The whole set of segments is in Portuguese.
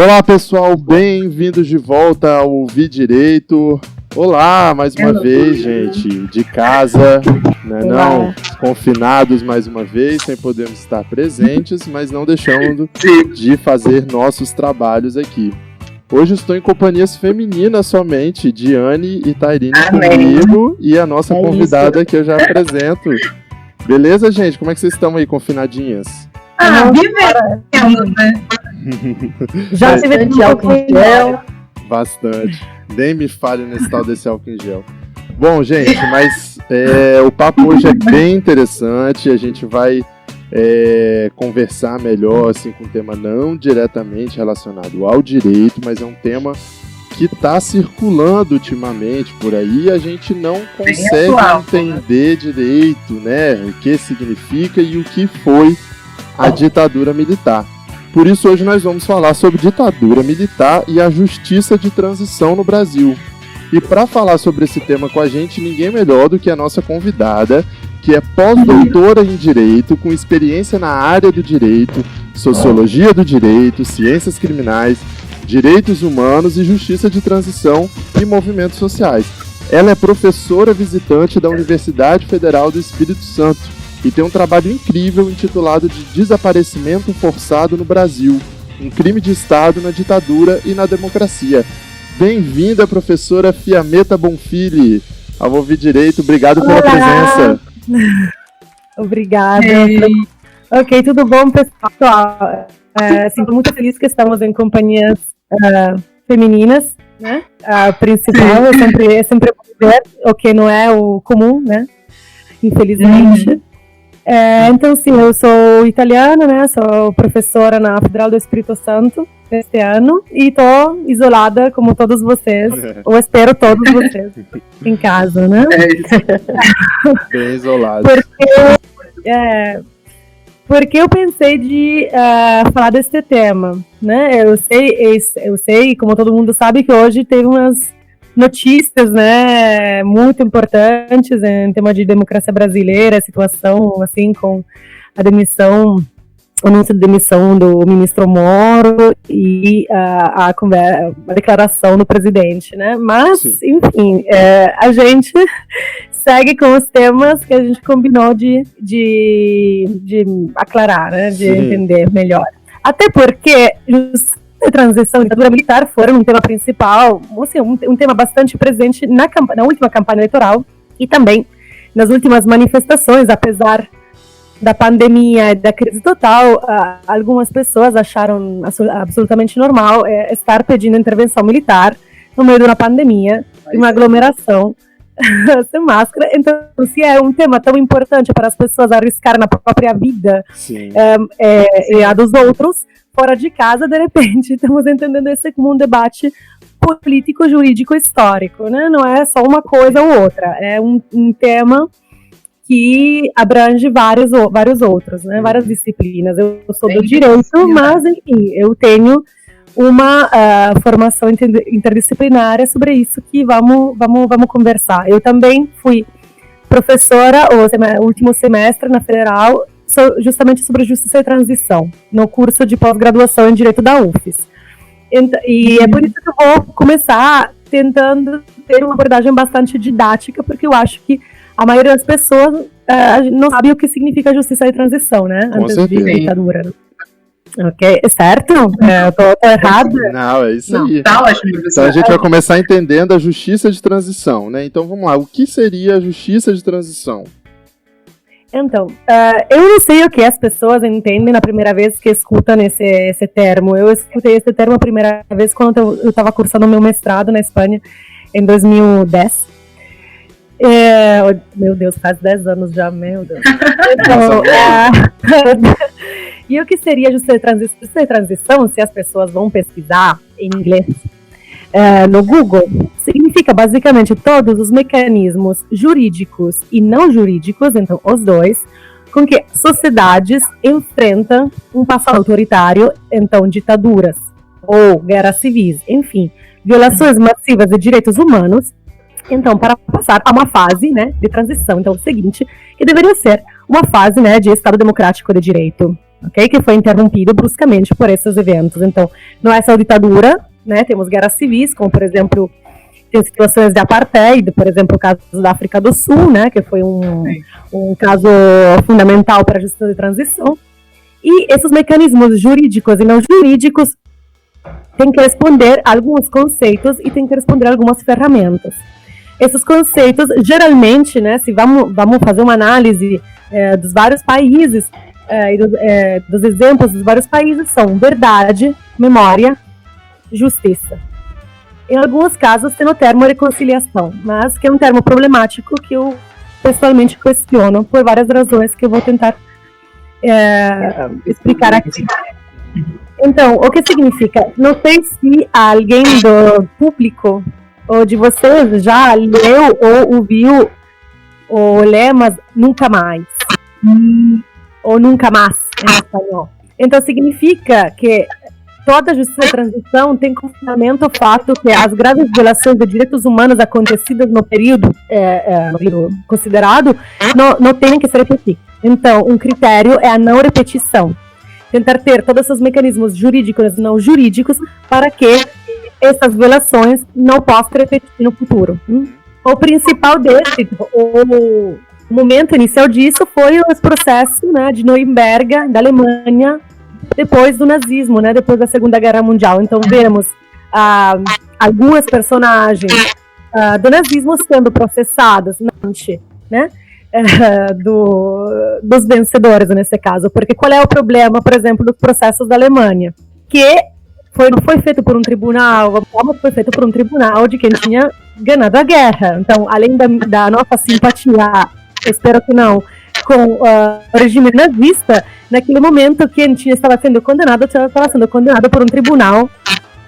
Olá pessoal, bem-vindos de volta ao Ouvir Direito. Olá, mais uma vez, gente, de casa, né, não, confinados mais uma vez, sem podermos estar presentes, mas não deixando de fazer nossos trabalhos aqui. Hoje estou em companhias femininas somente, Diane e Tairine comigo, e a nossa convidada que eu já apresento. Beleza, gente? Como é que vocês estão aí, confinadinhas? Vivendo, né? Já se vê de álcool em gel. Bastante. Nem me fale nesse tal desse álcool em gel. Bom, gente, mas o papo hoje é bem interessante. A gente vai conversar melhor assim, com um tema não diretamente relacionado ao direito, mas é um tema que está circulando ultimamente por aí e a gente não consegue entender direito, né, o que significa e o que foi a ditadura militar. Por isso hoje nós vamos falar sobre ditadura militar e a justiça de transição no Brasil. E para falar sobre esse tema com a gente, ninguém melhor do que a nossa convidada, que é pós-doutora em Direito, com experiência na área do direito, sociologia do direito, ciências criminais, direitos humanos e justiça de transição e movimentos sociais. Ela é professora visitante da Universidade Federal do Espírito Santo e tem um trabalho incrível intitulado de Desaparecimento Forçado no Brasil, um crime de Estado na ditadura e na democracia. Bem-vinda, professora Fiametta Bonfili, ao Ouvir Direito. Obrigado pela presença. Obrigada. Ok, tudo bom, pessoal? Sinto muito feliz que estamos em companhias femininas, né? A principal é sempre mulher, o que não é o comum, né? Infelizmente. Então, sim, eu sou italiana, né? Sou professora na Federal do Espírito Santo este ano e estou isolada como todos vocês, ou espero todos vocês em casa, né? Bem isolada. Porque eu pensei de falar deste tema, né? Eu sei, como todo mundo sabe, que hoje teve umas notícias, né, muito importantes em tema de democracia brasileira, a situação, assim, com a anúncio de demissão do ministro Moro e a declaração do presidente, né? Mas, enfim, a gente segue com os temas que a gente combinou de aclarar, né? De entender melhor. Até porque a transição e a ditadura militar foram um tema principal, assim, um tema bastante presente na última campanha eleitoral e também nas últimas manifestações, apesar da pandemia e da crise total, algumas pessoas acharam absolutamente normal estar pedindo intervenção militar no meio de uma pandemia, de uma aglomeração, sem máscara. Então, se é um tema tão importante para as pessoas arriscarem na própria vida e a dos outros, fora de casa, de repente, estamos entendendo esse como um debate político, jurídico, histórico, né? Não é só uma coisa ou outra, é um tema que abrange vários outros, né? Várias disciplinas. Eu sou do direito, mas, enfim, eu tenho uma formação interdisciplinária sobre isso que vamos conversar. Eu também fui professora, o último semestre na Federal, justamente sobre justiça e transição, no curso de pós-graduação em Direito da UFES. E é por isso que eu vou começar tentando ter uma abordagem bastante didática, porque eu acho que a maioria das pessoas não sabe o que significa justiça e transição, né? Com certeza. De ditadura. Ok, certo? Eu tô errado? Não, é isso aí. Tá ótimo, então a gente vai começar entendendo a justiça de transição, né? Então vamos lá, o que seria a justiça de transição? Então, eu não sei o que as pessoas entendem na primeira vez que escutam esse termo. Eu escutei esse termo a primeira vez quando eu estava cursando meu mestrado na Espanha, em 2010. Meu Deus, faz 10 anos já, meu Deus. Então, e o que seria justiça de transição, se as pessoas vão pesquisar em inglês no Google, significa basicamente todos os mecanismos jurídicos e não jurídicos, então os dois, com que sociedades enfrentam um passado autoritário, então ditaduras ou guerras civis, enfim, violações massivas de direitos humanos, então para passar a uma fase, né, de transição. Então o seguinte, que deveria ser uma fase, né, de Estado Democrático de Direito, ok? Que foi interrompido bruscamente por esses eventos. Então, não é só ditadura, né? Temos guerras civis, como, por exemplo, tem situações de apartheid, por exemplo, o caso da África do Sul, né? Que foi um caso fundamental para a justiça de transição. E esses mecanismos jurídicos e não jurídicos têm que responder a alguns conceitos e têm que responder a algumas ferramentas. Esses conceitos, geralmente, né, se vamos fazer uma análise dos vários países e dos exemplos dos vários países, são verdade, memória, justiça. Em alguns casos tem o termo reconciliação, mas que é um termo problemático que eu pessoalmente questiono por várias razões que eu vou tentar explicar aqui. Então, o que significa? Não sei se alguém do público ou de vocês já leu ou ouviu o lema nunca mais, ou nunca mais em espanhol. Então, significa que toda a justiça de transição tem como fundamento o fato que as graves violações de direitos humanos acontecidas no período considerado não têm que se repetir. Então, um critério é a não repetição. Tentar ter todos esses mecanismos jurídicos e não jurídicos para que essas violações não possam repetir no futuro. O principal desse, o momento inicial disso foi os processos, né, de Nuremberg, da Alemanha, depois do nazismo, né, depois da Segunda Guerra Mundial. Então, vemos algumas personagens do nazismo sendo processadas, né, dos vencedores nesse caso. Porque qual é o problema, por exemplo, dos processos da Alemanha? Que não foi feito por um tribunal, foi feito por um tribunal de quem tinha ganhado a guerra. Então, além da nossa simpatia, espero que não, com o regime nazista, naquele momento quem estava sendo condenado por um tribunal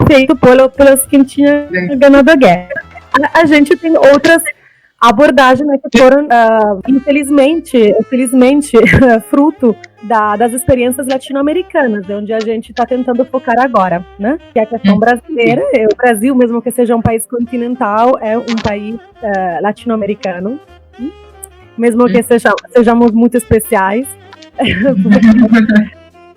feito pelos quem tinha ganhado a guerra. A gente tem outras abordagens, né, que foram, infelizmente, fruto das experiências latino-americanas, onde a gente está tentando focar agora, né? Que é a questão brasileira. O Brasil, mesmo que seja um país continental, é um país latino-americano, mesmo que sejamos muito especiais.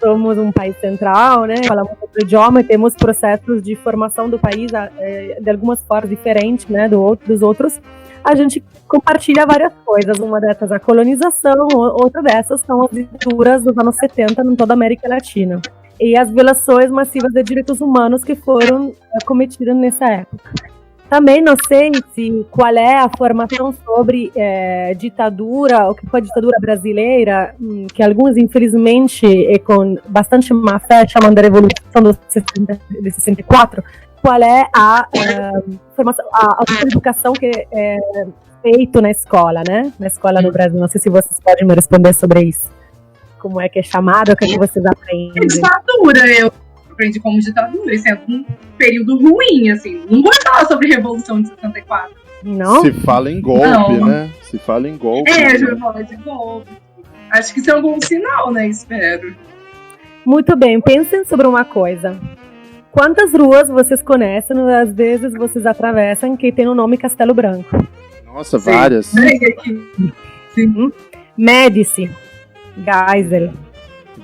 Somos um país central, né? Falamos outro idioma e temos processos de formação do país de algumas formas diferentes, né, dos outros. A gente compartilha várias coisas. Uma dessas é a colonização, outra dessas são as ditaduras dos anos 70 em toda a América Latina. E as violações massivas de direitos humanos que foram cometidas nessa época. Também não sei qual é a formação sobre ditadura, o que foi a ditadura brasileira, que alguns, infelizmente, e com bastante má fé, chamam de Revolução de 64. Qual é a formação, a educação que é feita na escola, né? Na escola no Brasil. Não sei se vocês podem me responder sobre isso. Como é que é chamado, o que, vocês aprendem? Ditadura, eu aprendi como ditadura, isso é um período ruim, assim. Não vou falar sobre a Revolução de 64. Não? Se fala em golpe, né? Se fala em golpe. Já fala de golpe. Acho que isso é um bom sinal, né? Espero. Muito bem, pensem sobre uma coisa. Quantas ruas vocês conhecem, às vezes vocês atravessam, que tem o nome Castelo Branco? Nossa, várias. Sim. Médici, Geisel.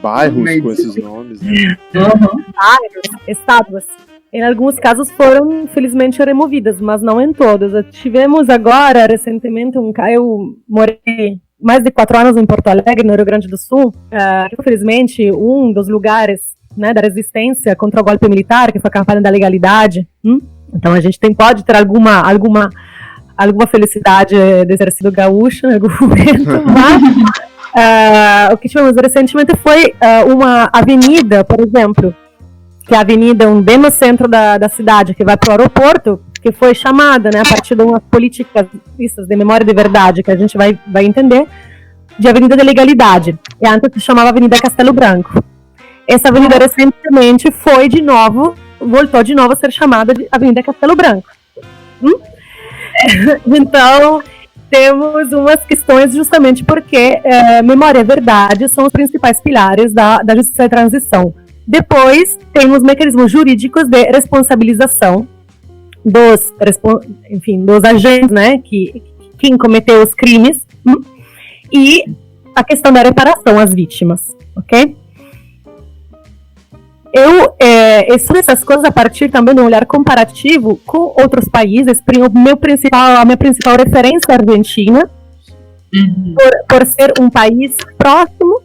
Bairros com esses nomes. Né? Bairros, estátuas. Em alguns casos foram, infelizmente, removidas, mas não em todos. Tivemos agora, recentemente, eu morei mais de 4 anos em Porto Alegre, no Rio Grande do Sul. Infelizmente, um dos lugares, né, da resistência contra o golpe militar, que foi a campanha da legalidade. Então a gente pode ter alguma felicidade de ter sido gaúcho em algum momento, mas o que tivemos recentemente foi uma avenida, por exemplo, que é a avenida bem no centro da cidade, que vai para o aeroporto, que foi chamada, né, a partir de umas políticas de memória de verdade, que a gente vai entender, de Avenida da Legalidade. E antes se chamava Avenida Castelo Branco. Essa avenida recentemente voltou de novo a ser chamada de Avenida Castelo Branco. Então, temos umas questões justamente porque memória e verdade são os principais pilares da justiça de transição. Depois, temos mecanismos jurídicos de responsabilização dos agentes, né, quem cometeu os crimes, e a questão da reparação às vítimas, ok? Eu estudo essas coisas a partir também de um olhar comparativo com outros países. A minha principal referência é a Argentina, por ser um país próximo,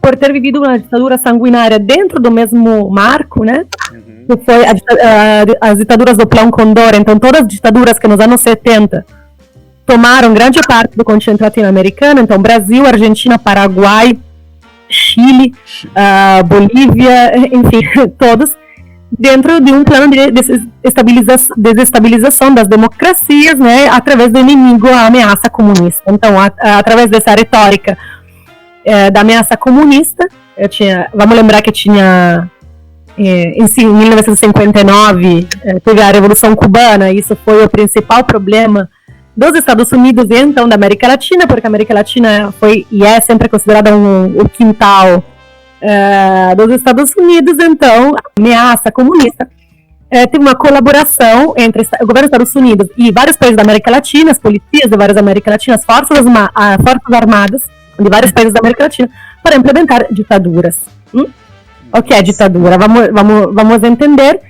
por ter vivido uma ditadura sanguinária dentro do mesmo marco, né? Que foi as ditaduras do Plano Condor. Então, todas as ditaduras que nos anos 70 tomaram grande parte do continente latino-americano. Então, Brasil, Argentina, Paraguai, Chile, Bolívia, enfim, todos, dentro de um plano de desestabilização das democracias, né, através do inimigo, a ameaça comunista. Então, através dessa retórica da ameaça comunista, vamos lembrar que tinha, em 1959, teve a Revolução Cubana, e isso foi o principal problema dos Estados Unidos e então da América Latina, porque a América Latina foi e é sempre considerada o quintal dos Estados Unidos. Então, a ameaça comunista teve uma colaboração entre o governo dos Estados Unidos e vários países da América Latina, as polícias de várias América Latina, as forças armadas de vários países da América Latina, para implementar ditaduras. O que é ditadura? Vamos entender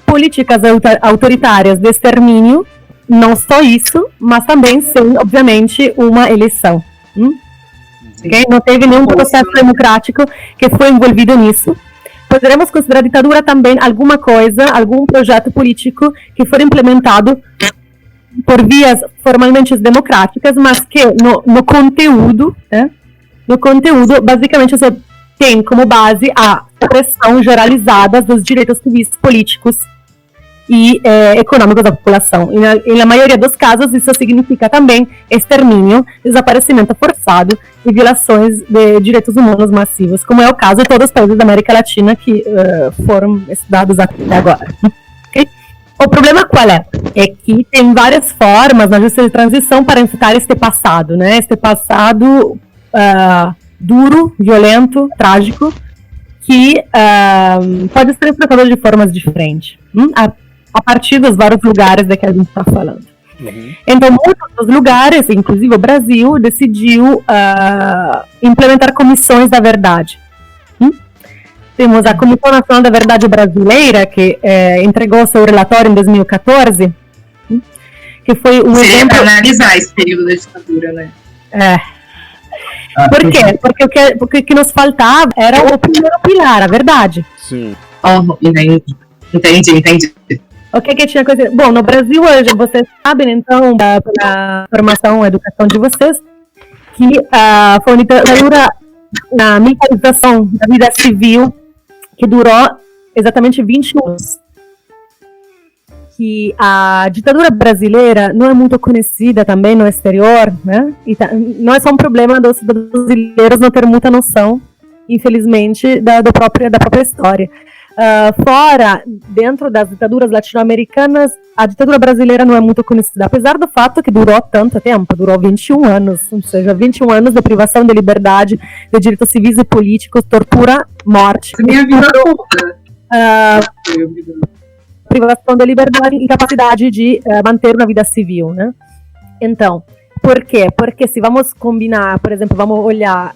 políticas autoritárias de extermínio. Não só isso, mas também sem, obviamente, uma eleição. Okay? Não teve nenhum processo democrático que foi envolvido nisso. Poderemos considerar ditadura também algum projeto político que for implementado por vias formalmente democráticas, mas que no conteúdo, né? No conteúdo, basicamente, você tem como base a opressão generalizada dos direitos civis, políticos e econômicos da população. E na maioria dos casos, isso significa também extermínio, desaparecimento forçado e violações de direitos humanos massivos, como é o caso de todos os países da América Latina que foram estudados até agora. Okay? O problema qual é? É que tem várias formas na justiça de transição para enfrentar este passado, né? Este passado duro, violento, trágico, que pode ser enfrentado de formas diferentes. A partir dos vários lugares de que a gente está falando. Então, muitos dos lugares, inclusive o Brasil, decidiu implementar comissões da verdade. Temos a Comissão Nacional da Verdade Brasileira, que entregou seu relatório em 2014, que foi um exemplo... para analisar esse período da ditadura, né? Por quê? Porque o que nos faltava era o primeiro pilar, a verdade. Sim. Entendi. O que tinha coisa... Bom, no Brasil, hoje, vocês sabem, então, pela formação e educação de vocês, que foi uma ditadura na militarização da vida civil que durou exatamente 20 anos. Que a ditadura brasileira não é muito conhecida também no exterior, né? E não é só um problema dos brasileiros não ter muita noção, infelizmente, da própria história. Fora, dentro das ditaduras latino-americanas, a ditadura brasileira não é muito conhecida, apesar do fato que durou tanto tempo, durou 21 anos, ou seja, 21 anos de privação de liberdade, de direitos civis e políticos, tortura, morte. Minha vida toda. Privação da liberdade e incapacidade de manter uma vida civil, né? Então, por quê? Porque se vamos combinar, por exemplo, vamos olhar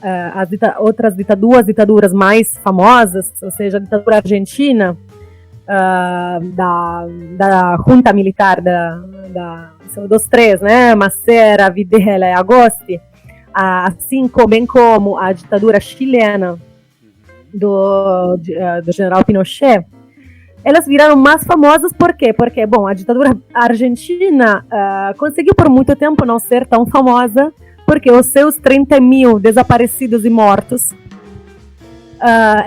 outras ditaduras mais famosas, ou seja, a ditadura argentina, da junta militar dos três, né? Macera, Videla e Agosti, assim bem como a ditadura chilena do general Pinochet, elas viraram mais famosas por quê? Porque, bom, a ditadura argentina conseguiu por muito tempo não ser tão famosa, porque os seus 30 mil desaparecidos e mortos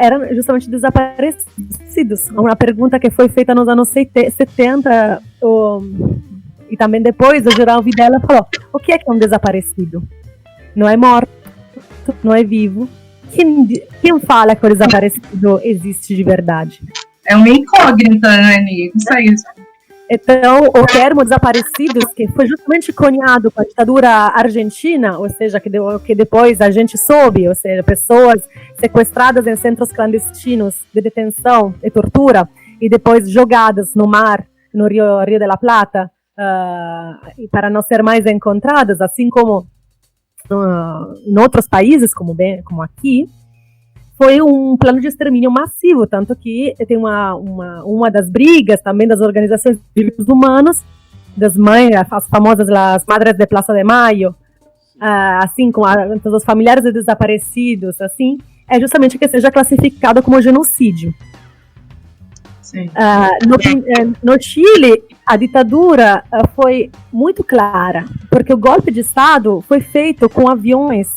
eram justamente desaparecidos. Uma pergunta que foi feita nos anos 70, e também depois o general Videla falou: o que é um desaparecido? Não é morto, não é vivo. Quem fala que o desaparecido existe de verdade? É uma incógnita, né, Nico? Isso aí. Então, o termo desaparecidos, que foi justamente cunhado com a ditadura argentina, ou seja, que depois a gente soube, ou seja, pessoas sequestradas em centros clandestinos de detenção e tortura, e depois jogadas no mar, no Rio de la Plata, para não ser mais encontradas, assim como em outros países, como aqui, foi um plano de extermínio massivo, tanto que tem uma das brigas também das organizações de direitos humanos, das mães, as famosas as Madres de Plaza de Mayo, assim, com todos os familiares de desaparecidos, assim, é justamente que seja classificado como genocídio. Sim. No Chile, a ditadura foi muito clara, porque o golpe de Estado foi feito com aviões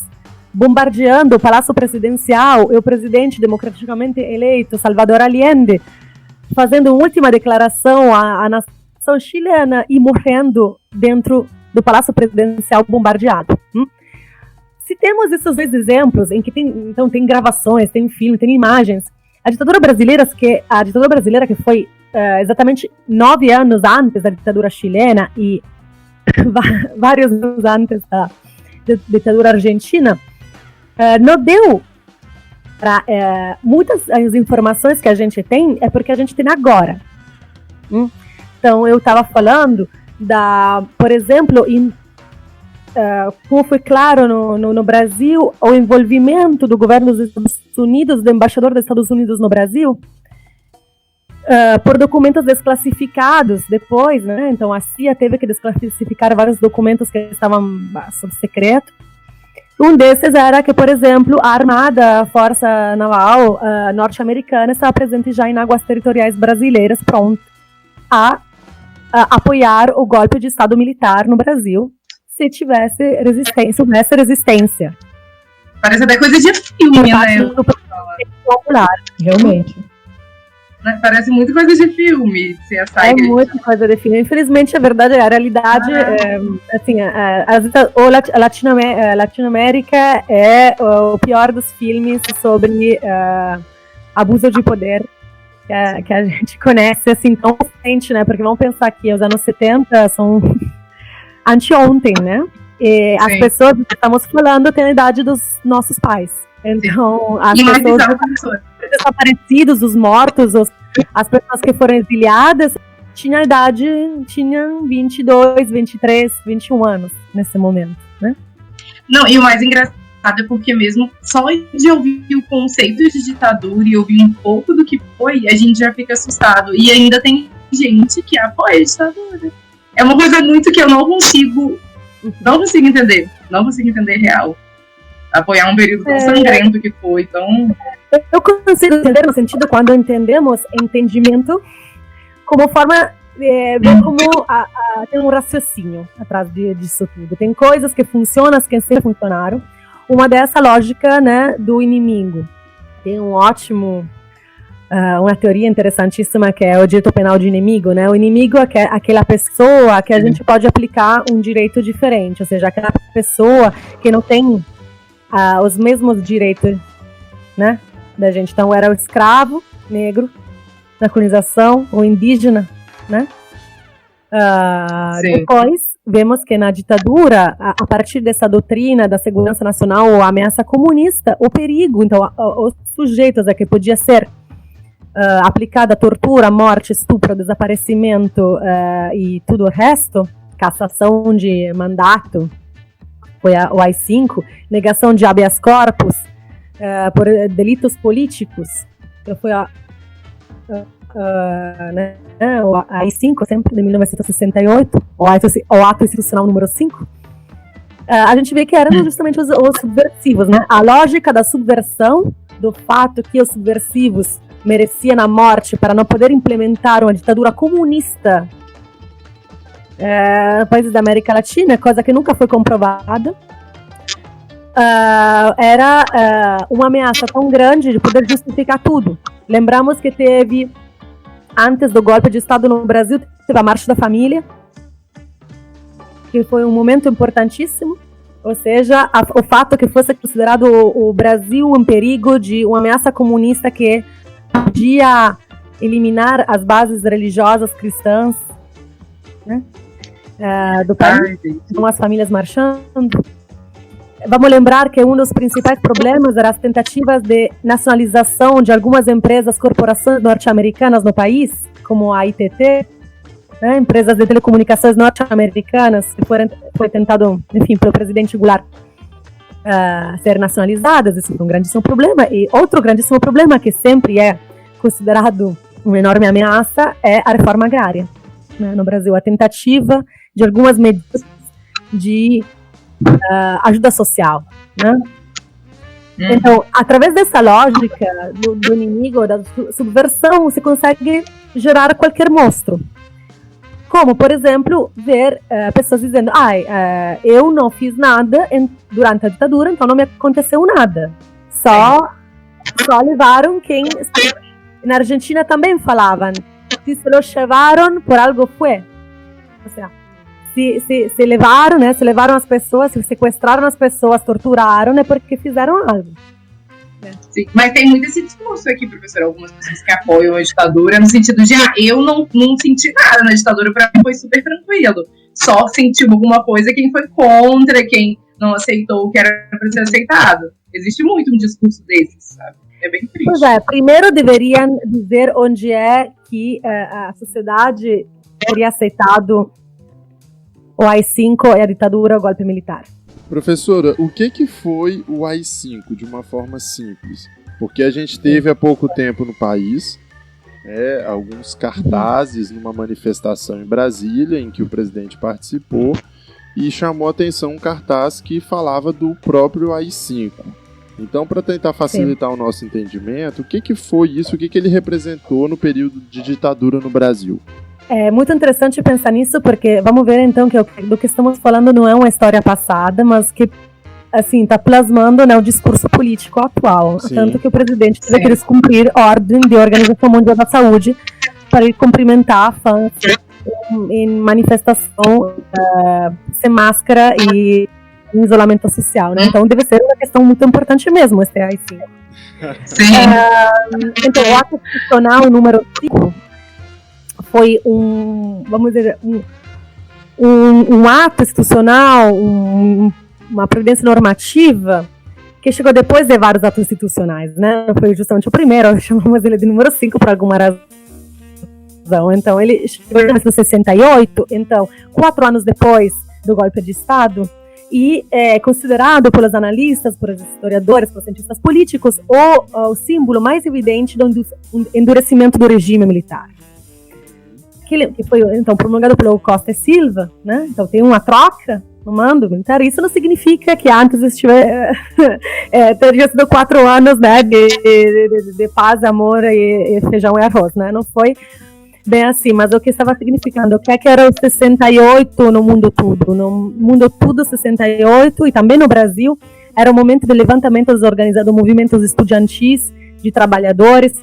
bombardeando o Palácio Presidencial e o presidente democraticamente eleito, Salvador Allende, fazendo uma última declaração à nação chilena e morrendo dentro do Palácio Presidencial bombardeado. Se temos esses dois exemplos, em que tem gravações, tem filme, tem imagens, a ditadura brasileira que foi exatamente 9 anos antes da ditadura chilena e vários anos antes da ditadura argentina, não deu para muitas das informações que a gente tem é porque a gente tem agora. Então, eu estava falando por exemplo, como foi claro no Brasil, o envolvimento do governo dos Estados Unidos, do embaixador dos Estados Unidos no Brasil, por documentos desclassificados depois, né? Então a CIA teve que desclassificar vários documentos que estavam sob secreto. Um desses era que, por exemplo, a Armada, a Força Naval norte-americana estava presente já em águas territoriais brasileiras, pronto a apoiar o golpe de Estado militar no Brasil, se tivesse resistência. Parece até coisa de filme, né? Popular, realmente. Parece muito coisa de filme. Muita coisa de filme. Infelizmente, a verdade é a realidade. A Latinoamérica é o pior dos filmes sobre abuso de poder que a gente conhece, assim, tão recente, né? Porque vamos pensar que os anos 70 são anteontem, né? E as pessoas que estamos falando têm a idade dos nossos pais. Então, as pessoas desaparecidos, os mortos, as pessoas que foram exiliadas, tinham 22, 23, 21 anos nesse momento, né? Não, e o mais engraçado é porque mesmo só de ouvir o conceito de ditadura e ouvir um pouco do que foi, a gente já fica assustado. E ainda tem gente que apoia a ditadura. É uma coisa muito que eu não consigo entender. Não consigo entender real. Apoiar um período tão sangrento que foi, tão... Eu consigo entender no sentido quando entendemos entendimento como forma ver como tem um raciocínio atrás disso tudo. Tem coisas que funcionam, que sempre funcionaram. Uma dessa lógica, né, do inimigo. Tem uma teoria interessantíssima que é o direito penal de inimigo, né? O inimigo é aquela pessoa que a gente pode aplicar um direito diferente, ou seja, aquela pessoa que não tem os mesmos direitos, né, da gente. Então era o escravo negro na colonização, o indígena, né? Depois vemos que na ditadura, a partir dessa doutrina da segurança nacional ou ameaça comunista, o perigo, então os sujeitos a que podia ser aplicada tortura, morte, estupro, desaparecimento e tudo o resto, cassação de mandato, foi o AI-5, negação de habeas corpus por delitos políticos, que foi o AI-5, sempre de 1968, o ato institucional número 5, a gente vê que eram justamente os subversivos, né? A lógica da subversão, do fato que os subversivos mereciam a morte para não poder implementar uma ditadura comunista países da América Latina, coisa que nunca foi comprovada, era uma ameaça tão grande de poder justificar tudo. Lembramos que teve, antes do golpe de Estado no Brasil, teve a Marcha da Família, que foi um momento importantíssimo, ou seja, o fato que fosse considerado o Brasil um perigo de uma ameaça comunista que podia eliminar as bases religiosas cristãs, né, do país, com as famílias marchando. Vamos lembrar que um dos principais problemas eram as tentativas de nacionalização de algumas empresas, corporações norte-americanas no país, como a ITT, né, empresas de telecomunicações norte-americanas, que foi tentado, enfim, pelo presidente Goulart, ser nacionalizadas. Isso é um grandíssimo problema. E outro grandíssimo problema que sempre é considerado uma enorme ameaça é a reforma agrária, né, no Brasil. A tentativa de algumas medidas de ajuda social, né? Então, através dessa lógica do inimigo, da subversão, você consegue gerar qualquer monstro. Como, por exemplo, ver pessoas dizendo: eu não fiz nada durante a ditadura, então não me aconteceu nada. Só levaram quem... Na Argentina também falavam: se se lo llevaron, por algo fue. Ou seja, se levaram, né? Se levaram as pessoas, se sequestraram as pessoas, torturaram, é porque fizeram algo. Sim, mas tem muito esse discurso aqui, professor. Algumas pessoas que apoiam a ditadura, no sentido de, eu não senti nada na ditadura, pra mim foi super tranquilo. Só sentiu alguma coisa quem foi contra, quem não aceitou o que era para ser aceitado. Existe muito um discurso desses, sabe? É bem triste. Pois é, primeiro deveriam dizer onde é que a sociedade teria aceitado o AI-5 e a ditadura, o golpe militar. Professora, o que foi o AI-5 de uma forma simples? Porque a gente teve há pouco tempo no país alguns cartazes numa manifestação em Brasília, em que o presidente participou, e chamou a atenção um cartaz que falava do próprio AI-5. Então, para tentar facilitar o nosso entendimento, o que foi isso, o que ele representou no período de ditadura no Brasil? É muito interessante pensar nisso, porque vamos ver então que do que estamos falando não é uma história passada, mas que assim está plasmando, né, o discurso político atual. Sim. Tanto que o presidente teve que descumprir a ordem da Organização Mundial da Saúde para ir cumprimentar fãs em manifestação sem máscara e em isolamento social, né? Então deve ser uma questão muito importante mesmo esse AI-5. Sim. Então o ato institucional número 5 foi vamos dizer, um ato institucional, uma providência normativa que chegou depois de vários atos institucionais, né? Foi justamente o primeiro, chamamos ele de número 5 por alguma razão. Então, ele chegou em 1968, então, 4 anos depois do golpe de Estado, e é considerado pelos analistas, pelos historiadores, pelos cientistas políticos, o símbolo mais evidente do endurecimento do regime militar. Que foi, então, promulgado pelo Costa e Silva, né? Então tem uma troca no mando militar. Isso não significa que antes teria sido 4 anos, né, de paz, amor e feijão e arroz, né? Não foi bem assim, mas o que estava significando, o que era o 68 no mundo todo? No mundo todo, 68, e também no Brasil, era o momento de levantamento dos organizados movimentos estudantis, de trabalhadores,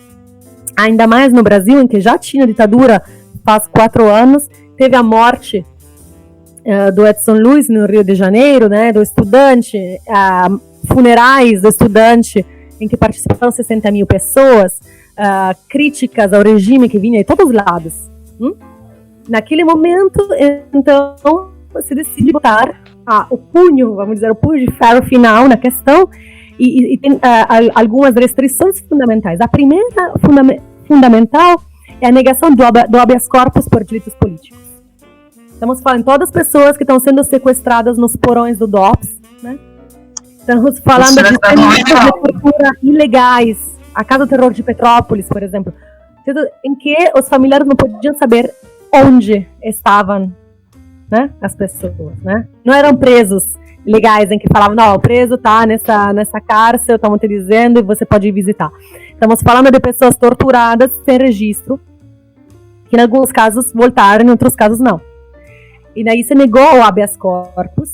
ainda mais no Brasil, em que já tinha ditadura faz 4 anos, teve a morte do Edson Luiz no Rio de Janeiro, né, do estudante, funerais do estudante em que participaram 60 mil pessoas, críticas ao regime que vinha de todos os lados. Naquele momento, então, se decide botar o punho, vamos dizer, o punho de ferro final na questão e tem algumas restrições fundamentais. A primeira fundamental é a negação do habeas corpus por delitos políticos. Estamos falando de todas as pessoas que estão sendo sequestradas nos porões do DOPS, né? Estamos falando de tortura ilegais, a Casa do Terror de Petrópolis, por exemplo, em que os familiares não podiam saber onde estavam, né, as pessoas, né? Não eram presos legais em que falavam, não, o preso está nessa cárcel, estamos te dizendo, e você pode ir visitar. Estamos falando de pessoas torturadas sem registro, que em alguns casos voltaram, em outros casos não. E daí se negou o habeas corpus.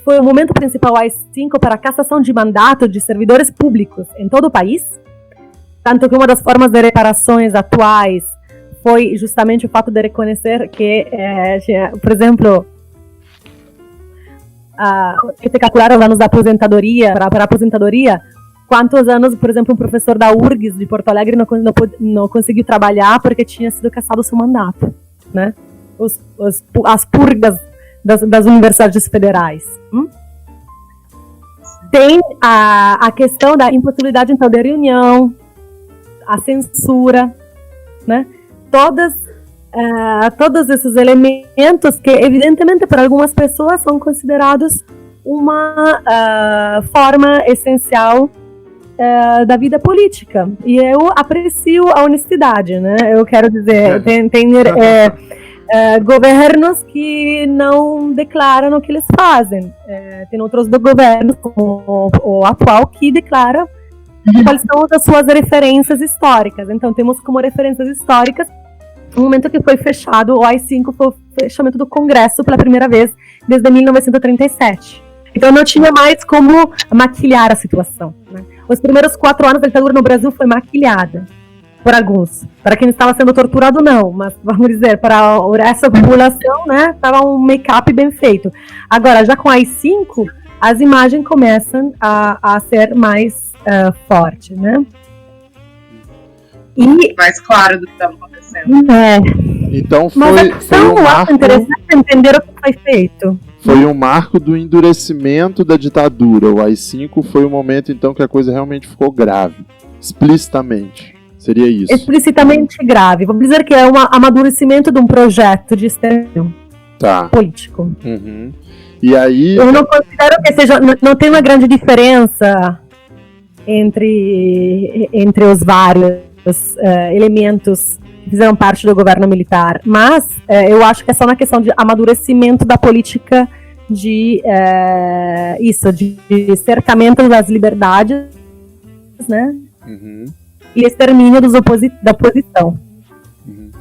Foi o momento principal AI-5 para a cassação de mandato de servidores públicos em todo o país, tanto que uma das formas de reparações atuais foi justamente o fato de reconhecer que, por exemplo, que se calcularam anos da aposentadoria, para a aposentadoria, quantos anos, por exemplo, um professor da URGS de Porto Alegre não conseguiu trabalhar porque tinha sido cassado o seu mandato, né? As purgas das universidades federais. Tem a questão da impossibilidade, então, de reunião, a censura, né? Todos esses elementos que, evidentemente, para algumas pessoas são considerados uma forma essencial da vida política. E eu aprecio a honestidade, né? Eu quero dizer, tem governos que não declaram o que eles fazem. Tem outros governos, como o atual, que declara quais são as suas referências históricas. Então, temos como referências históricas o momento que foi fechado, o AI-5 foi o fechamento do Congresso pela primeira vez desde 1937. Então, não tinha mais como maquilhar a situação, né? Os primeiros 4 anos da ditadura no Brasil foi maquilhada por alguns. Para quem estava sendo torturado, não. Mas, vamos dizer, para essa população, né, estava um make-up bem feito. Agora, já com a AI-5, as imagens começam a ser mais fortes, né? E mais claro do que estava acontecendo. Então mas a questão, foi um marco... interessante entender o que foi feito. Foi um marco do endurecimento da ditadura. O AI-5 foi o momento, então, que a coisa realmente ficou grave. Explicitamente. Seria isso. Explicitamente grave. Vamos dizer que é um amadurecimento de um projeto de extermínio político. Uhum. E aí... Eu não considero que seja... Não tem uma grande diferença entre os vários elementos que fizeram parte do governo militar. Mas eu acho que é só uma questão de amadurecimento da política de cercamento das liberdades, né? Uhum. E extermínio da oposição. Uhum.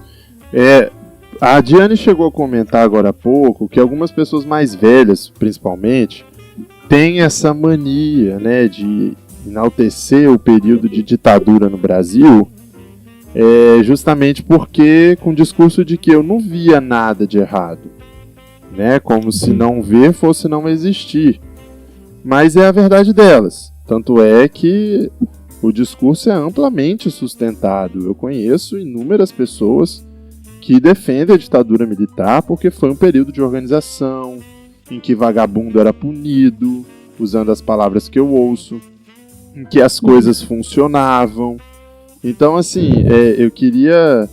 A Diane chegou a comentar agora há pouco que algumas pessoas mais velhas, principalmente, têm essa mania, né, de enaltecer o período de ditadura no Brasil, justamente porque com o discurso de que eu não via nada de errado, né, como se não ver fosse não existir. Mas é a verdade delas. Tanto é que o discurso é amplamente sustentado. Eu conheço inúmeras pessoas que defendem a ditadura militar porque foi um período de organização, em que vagabundo era punido, usando as palavras que eu ouço, em que as coisas funcionavam. Então, assim, eu queria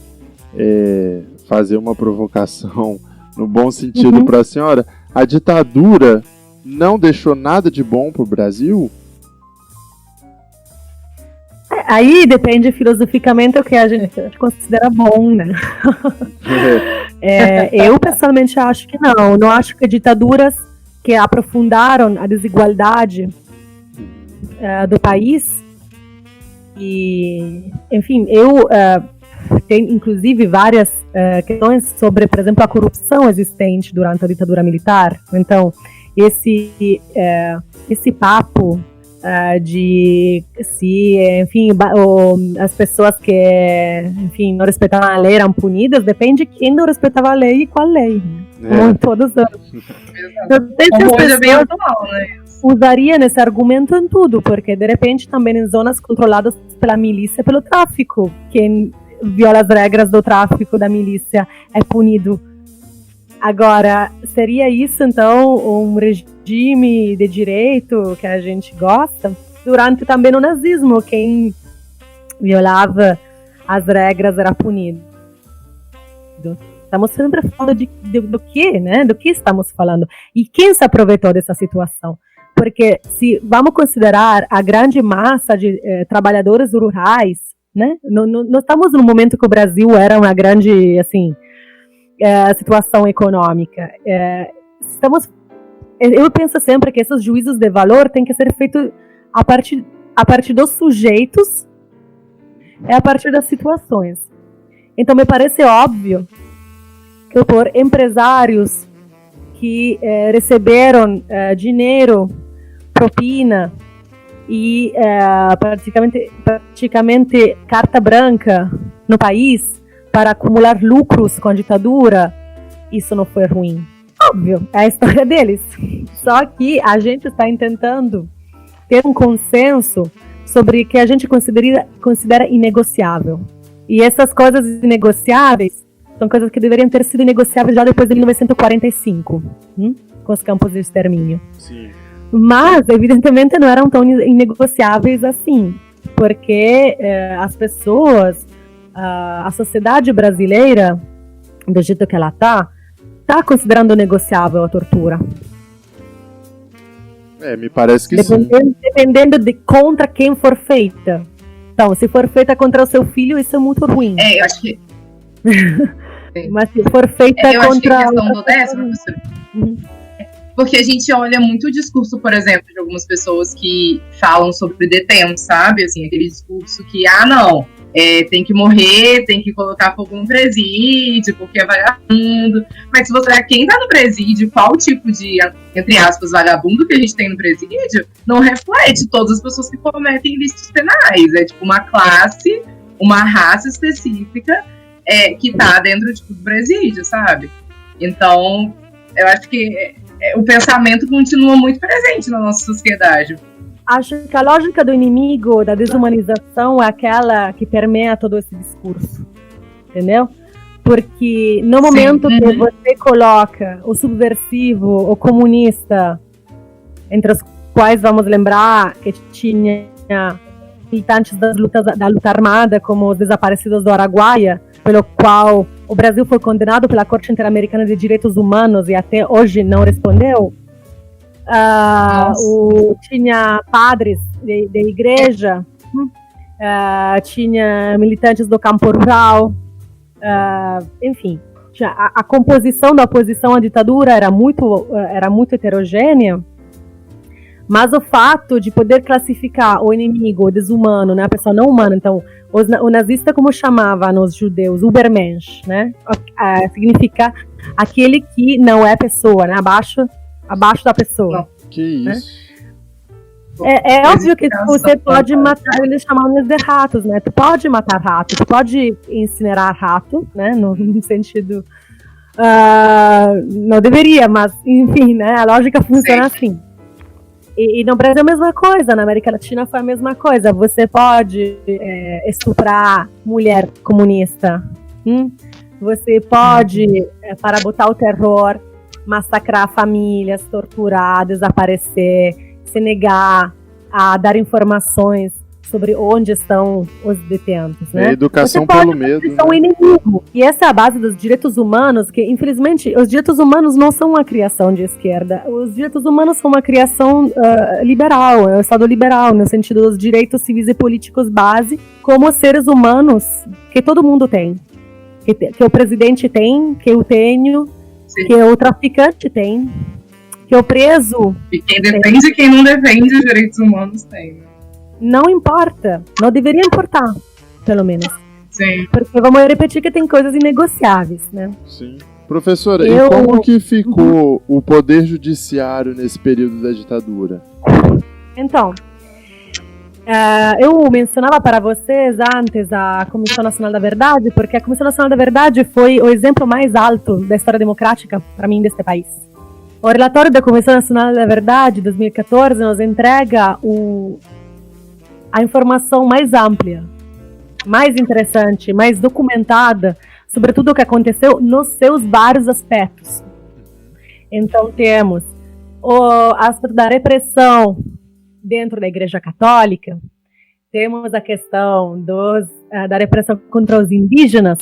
fazer uma provocação no bom sentido para a senhora. A ditadura não deixou nada de bom para o Brasil? Aí depende filosoficamente o que a gente considera bom, né? Eu pessoalmente acho que não. Não acho que ditaduras que aprofundaram a desigualdade do país e, enfim, eu tenho inclusive várias questões sobre, por exemplo, a corrupção existente durante a ditadura militar. Então, esse papo de se, enfim, as pessoas que, enfim, não respeitavam a lei eram punidas, depende de quem não respeitava a lei e qual lei, né? Como em todos os anos. Coisa bem atual, né? Usaria nesse argumento em tudo, porque de repente também em zonas controladas pela milícia, pelo tráfico, quem viola as regras do tráfico da milícia é punido. Agora, seria isso então um regime de direito que a gente gosta? Durante também o nazismo, quem violava as regras era punido. Estamos sempre falando do que, né? Do que estamos falando? E quem se aproveitou dessa situação? Porque se vamos considerar a grande massa de trabalhadores rurais, né? Não estamos no momento que o Brasil era uma grande, assim, situação econômica. Eu penso sempre que esses juízos de valor têm que ser feitos a partir dos sujeitos, a partir das situações. Então me parece óbvio que por empresários que receberam dinheiro, propina e praticamente carta branca no país para acumular lucros com a ditadura, isso não foi ruim. Óbvio, é a história deles. Só que a gente está tentando ter um consenso sobre o que a gente considera inegociável. E essas coisas inegociáveis são coisas que deveriam ter sido negociáveis já depois de 1945, com os campos de extermínio. Sim. Mas, evidentemente, não eram tão inegociáveis assim, porque as pessoas, a sociedade brasileira, do jeito que ela está considerando negociável a tortura. Me parece que sim. Dependendo de contra quem for feita. Então, se for feita contra o seu filho, isso é muito ruim. Eu acho que... Mas se for feita eu contra... acho que a questão do 10º, professora... Porque a gente olha muito o discurso, por exemplo, de algumas pessoas que falam sobre detentos, sabe? Assim, aquele discurso que, não, tem que morrer, tem que colocar fogo no presídio, porque é vagabundo. Mas se você quem tá no presídio, qual tipo de, entre aspas, vagabundo que a gente tem no presídio, não reflete todas as pessoas que cometem ilícitos penais. É tipo uma classe, uma raça específica que tá dentro do presídio, sabe? Então, eu acho que o pensamento continua muito presente na nossa sociedade. Acho que a lógica do inimigo, da desumanização, é aquela que permeia todo esse discurso, entendeu? Porque no momento que você coloca o subversivo, o comunista, entre os quais vamos lembrar que tinha militantes da luta armada, como os desaparecidos do Araguaia, pelo qual o Brasil foi condenado pela Corte Interamericana de Direitos Humanos e até hoje não respondeu. Tinha padres de igreja, tinha militantes do campo rural, enfim. A composição da oposição à ditadura era muito heterogênea, mas o fato de poder classificar o inimigo, o desumano, né, a pessoa não humana, então, o nazista, como chamava nos judeus, Übermensch, né, significa aquele que não é pessoa, né, abaixo da pessoa. Que isso? É óbvio que você pode matar, eles chamavam eles de ratos, né, tu pode matar rato, tu pode incinerar rato, né, no sentido, não deveria, mas, enfim, né, a lógica funciona assim. E no Brasil é a mesma coisa, na América Latina foi a mesma coisa. Você pode estuprar mulher comunista. Você pode, para botar o terror, massacrar famílias, torturar, desaparecer, se negar a dar informações sobre onde estão os detentos, né? Educação pelo medo. São um inimigo. E essa é a base dos direitos humanos, que infelizmente os direitos humanos não são uma criação de esquerda. Os direitos humanos são uma criação liberal, é o Estado liberal, no sentido dos direitos civis e políticos base, como seres humanos que todo mundo tem. Que o presidente tem, que eu tenho, que o traficante tem, que o preso... E quem defende e quem não defende os direitos humanos tem. Não importa, não deveria importar, pelo menos. Sim. Porque vamos repetir que tem coisas inegociáveis, né? Sim. Professora, e como que ficou o poder judiciário nesse período da ditadura? Então, eu mencionava para vocês antes a Comissão Nacional da Verdade, porque a Comissão Nacional da Verdade foi o exemplo mais alto da história democrática, para mim, deste país. O relatório da Comissão Nacional da Verdade, 2014, nos entrega a informação mais ampla, mais interessante, mais documentada sobre tudo o que aconteceu nos seus vários aspectos. Então temos o aspecto da repressão dentro da Igreja Católica, temos a questão da repressão contra os indígenas,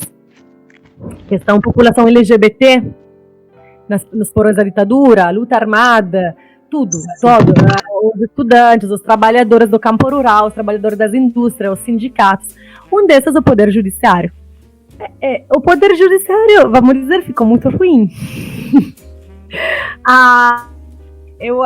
questão população LGBT nos porões da ditadura, a luta armada, tudo, os estudantes, os trabalhadores do campo rural, os trabalhadores das indústrias, os sindicatos. Um desses é o Poder Judiciário. O Poder Judiciário, vamos dizer, ficou muito ruim. Eu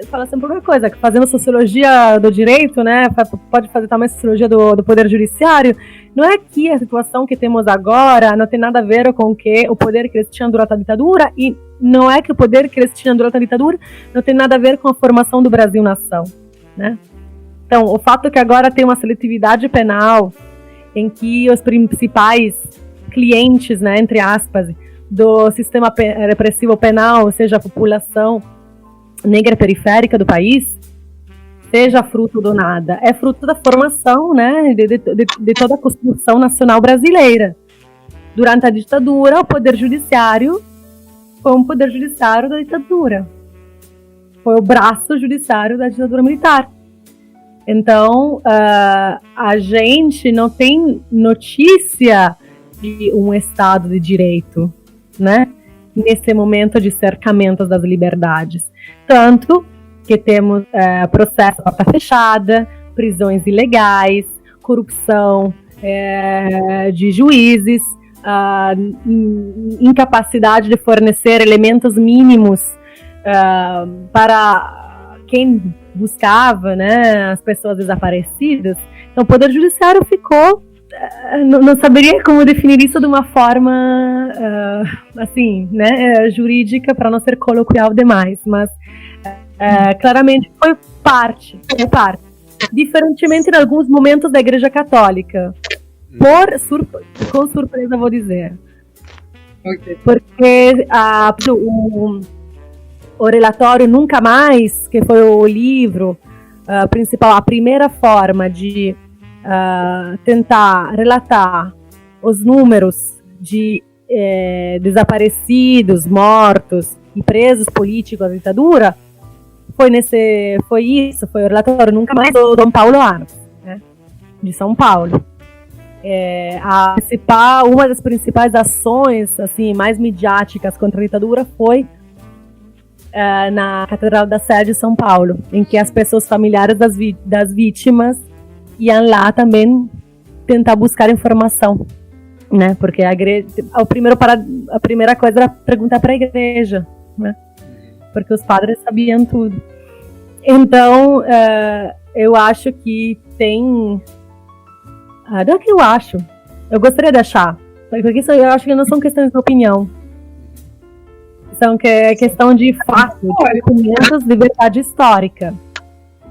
falo sempre uma coisa, que fazendo sociologia do direito, né, pode fazer também sociologia do Poder Judiciário, não é que a situação que temos agora não tem nada a ver com que o poder que eles tinham durante a ditadura, e não é que o poder que eles tinham durante a ditadura não tem nada a ver com a formação do Brasil-nação, né? Então, o fato é que agora tem uma seletividade penal em que os principais clientes, né, entre aspas, do sistema repressivo penal, ou seja, a população negra periférica do país, seja fruto do nada. É fruto da formação, né, de toda a Constituição Nacional Brasileira. Durante a ditadura, o Poder Judiciário foi um Poder Judiciário da ditadura. Foi o braço judiciário da ditadura militar. Então, a gente não tem notícia de um Estado de Direito, né, nesse momento de cercamentos das liberdades. Tanto que temos processo à porta fechada, prisões ilegais, corrupção de juízes, incapacidade de fornecer elementos mínimos para quem buscava, né, as pessoas desaparecidas. Então o Poder Judiciário ficou, não saberia como definir isso de uma forma assim, né, jurídica, para não ser coloquial demais, mas claramente foi parte. Diferentemente em alguns momentos da Igreja Católica. Com surpresa, vou dizer. Okay. Porque o relatório Nunca Mais, que foi o livro principal, a primeira forma de tentar relatar os números de desaparecidos, mortos e presos políticos da ditadura, foi o relatório Nunca Mais do Dom Paulo Arns, né, de São Paulo. Uma das principais ações assim, mais midiáticas contra a ditadura foi na Catedral da Sé de São Paulo, em que as pessoas familiares das vítimas iam lá também tentar buscar informação, né? Porque a primeira coisa era perguntar para a igreja, né? Porque os padres sabiam tudo. Então, eu acho que tem... não é que eu acho. Eu gostaria de achar. Porque isso eu acho que não são questões de opinião. São questão de fato, de documentos de verdade histórica.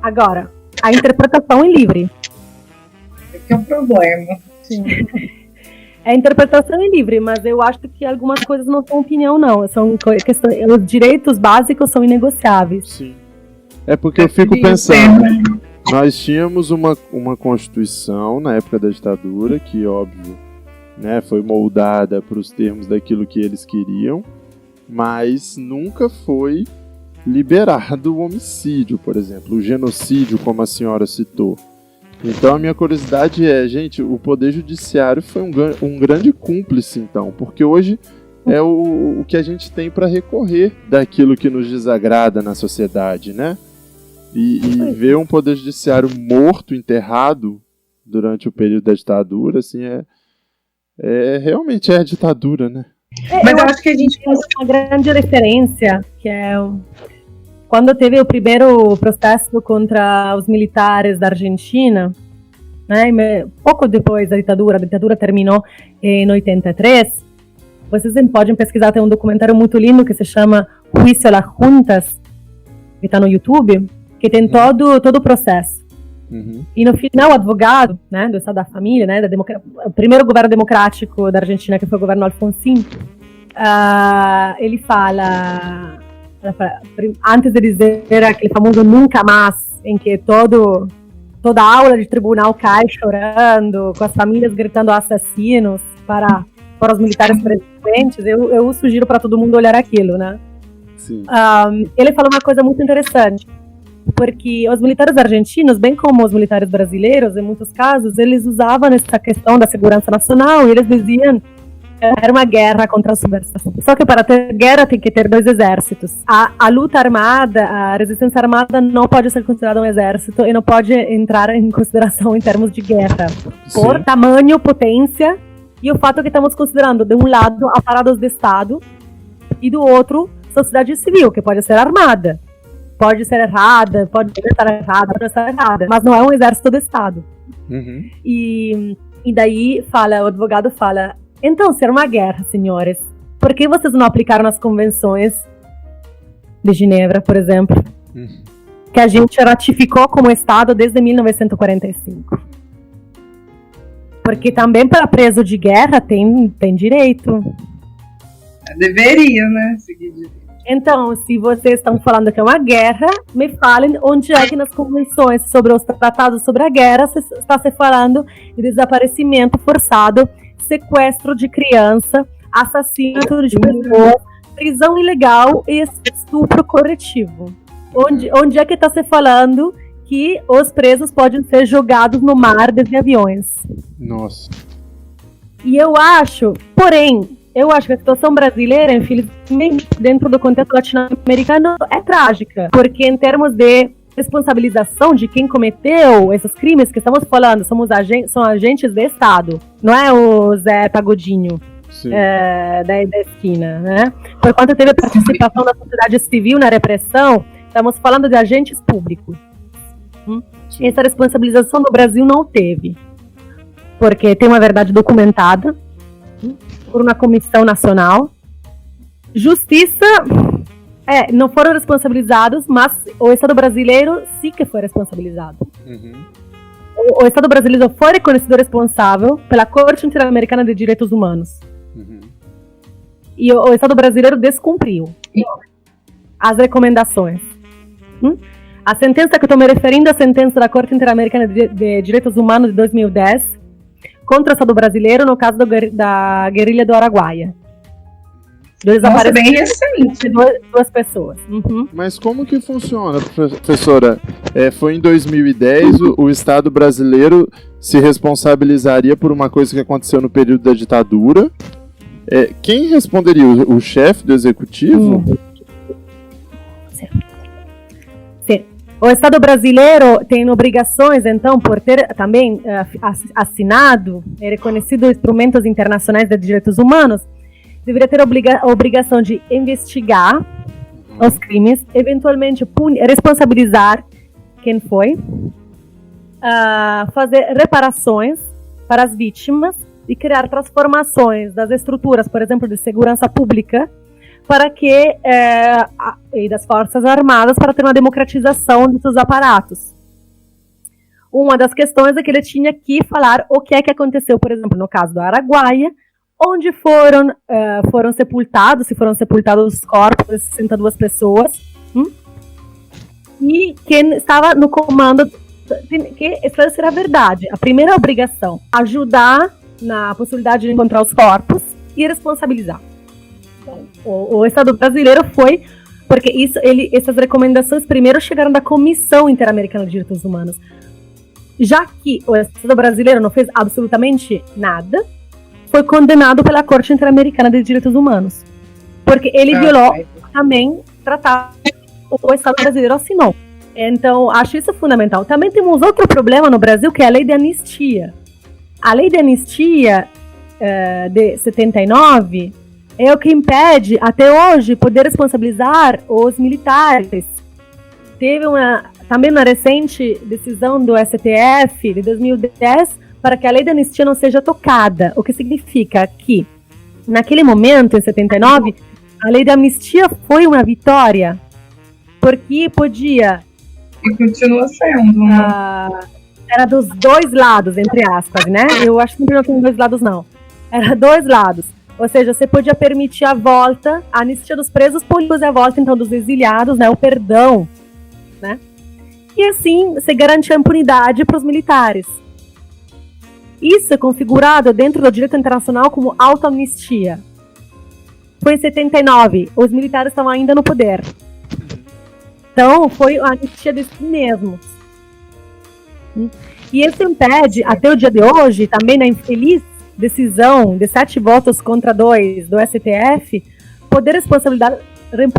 Agora, a interpretação é livre. Esse é um problema. Sim. A interpretação é livre, mas eu acho que algumas coisas não são opinião, não. São questões, os direitos básicos são inegociáveis. Sim. É porque eu fico pensando, nós tínhamos uma Constituição na época da ditadura, que, óbvio, né, foi moldada para os termos daquilo que eles queriam, mas nunca foi liberado o homicídio, por exemplo, o genocídio, como a senhora citou. Então a minha curiosidade é, gente, o Poder Judiciário foi um grande cúmplice, então, porque hoje é o que a gente tem para recorrer daquilo que nos desagrada na sociedade, né? E ver um Poder Judiciário morto, enterrado durante o período da ditadura, assim, realmente é a ditadura, né? Mas eu acho que a gente uma grande referência, que é quando teve o primeiro processo contra os militares da Argentina, né, pouco depois da ditadura, a ditadura terminou em 83, vocês podem pesquisar, tem um documentário muito lindo que se chama Juicio a las Juntas, que está no YouTube, que tem todo o processo. Uhum. E no final, o advogado, né, do Estado da Família, né, o primeiro governo democrático da Argentina, que foi o governo Alfonsín, ele fala, antes de dizer aquele famoso nunca mais, em que toda a aula de tribunal cai chorando, com as famílias gritando assassinos para os militares presentes, eu sugiro para todo mundo olhar aquilo, né? Sim. Ele fala uma coisa muito interessante, porque os militares argentinos, bem como os militares brasileiros, em muitos casos, eles usavam essa questão da segurança nacional e eles diziam que era uma guerra contra a subversão. Só que para ter guerra tem que ter dois exércitos. A luta armada, a resistência armada não pode ser considerada um exército e não pode entrar em consideração em termos de guerra. Sim. Por tamanho, potência e o fato que estamos considerando, de um lado, aparatos de Estado e do outro, sociedade civil, que pode ser armada. Pode ser errada, pode estar errada, pode estar errada, mas não é um exército do Estado. Uhum. E daí o advogado fala, então, se era uma guerra, senhores, por que vocês não aplicaram as convenções de Genebra, por exemplo, que a gente ratificou como Estado desde 1945? Porque também para preso de guerra tem direito. Deveria, né? Seguir direito. Então, se vocês estão falando que é uma guerra, me falem onde é que nas convenções sobre os tratados sobre a guerra está se falando de desaparecimento forçado, sequestro de criança, assassinato de pessoas, prisão ilegal e estupro coletivo. Onde é que está se falando que os presos podem ser jogados no mar desde aviões? Nossa. E eu acho, porém, eu acho que a situação brasileira, infelizmente, dentro do contexto latino-americano, é trágica. Porque em termos de responsabilização de quem cometeu esses crimes que estamos falando, são agentes do Estado. Não é o Zé Pagodinho da esquina, né? Por quanto teve participação da sociedade civil na repressão, estamos falando de agentes públicos. Essa responsabilização do Brasil não teve. Porque tem uma verdade documentada por uma comissão nacional. Justiça, não foram responsabilizados, mas o Estado brasileiro sim que foi responsabilizado. O Estado brasileiro foi reconhecido responsável pela Corte Interamericana de Direitos Humanos. E o Estado brasileiro descumpriu as recomendações. A sentença que eu estou me referindo é a sentença da Corte Interamericana de Direitos Humanos de 2010 contra o Estado brasileiro no caso da guerrilha do Araguaia. Nossa, bem recente. Duas pessoas. Mas como que funciona, professora? Foi em 2010, o Estado brasileiro se responsabilizaria por uma coisa que aconteceu no período da ditadura. Quem responderia? O chefe do executivo? Sim. O Estado brasileiro tem obrigações, então, por ter também assinado e reconhecido instrumentos internacionais de direitos humanos, deveria ter a obrigação de investigar os crimes, eventualmente responsabilizar quem foi, fazer reparações para as vítimas e criar transformações das estruturas, por exemplo, de segurança pública, para que e das Forças Armadas, para ter uma democratização dos seus aparatos. Uma das questões é que ele tinha que falar o que é que aconteceu, por exemplo, no caso do Araguaia, onde foram sepultados os corpos de 62 pessoas, e quem estava no comando tem que esclarecer a verdade. A primeira obrigação, ajudar na possibilidade de encontrar os corpos e responsabilizar. Então, o Estado brasileiro foi, porque essas recomendações primeiro chegaram da Comissão Interamericana de Direitos Humanos. Já que o Estado brasileiro não fez absolutamente nada, foi condenado pela Corte Interamericana de Direitos Humanos. Porque ele violou também tratado o Estado brasileiro assinou. Então, acho isso fundamental. Também temos outro problema no Brasil, que é a lei de anistia. A lei de anistia de 79 é o que impede, até hoje, poder responsabilizar os militares. Teve também uma recente decisão do STF, de 2010, para que a lei de anistia não seja tocada. O que significa que, naquele momento, em 79, a lei de anistia foi uma vitória, porque podia... E continua sendo, né? Era dos dois lados, entre aspas, né? Eu acho que não tem dois lados, não. Era dois lados. Ou seja, você podia permitir a volta, a anistia dos presos políticos e a volta, então, dos exiliados, né? O perdão, né? E assim, você garante a impunidade para os militares. Isso é configurado dentro do direito internacional como autoamnistia. Foi em 79, os militares estavam ainda no poder. Então, foi a anistia de si mesmos. E isso impede, até o dia de hoje, também na infeliz decisão de 7 votos contra 2 do STF, poder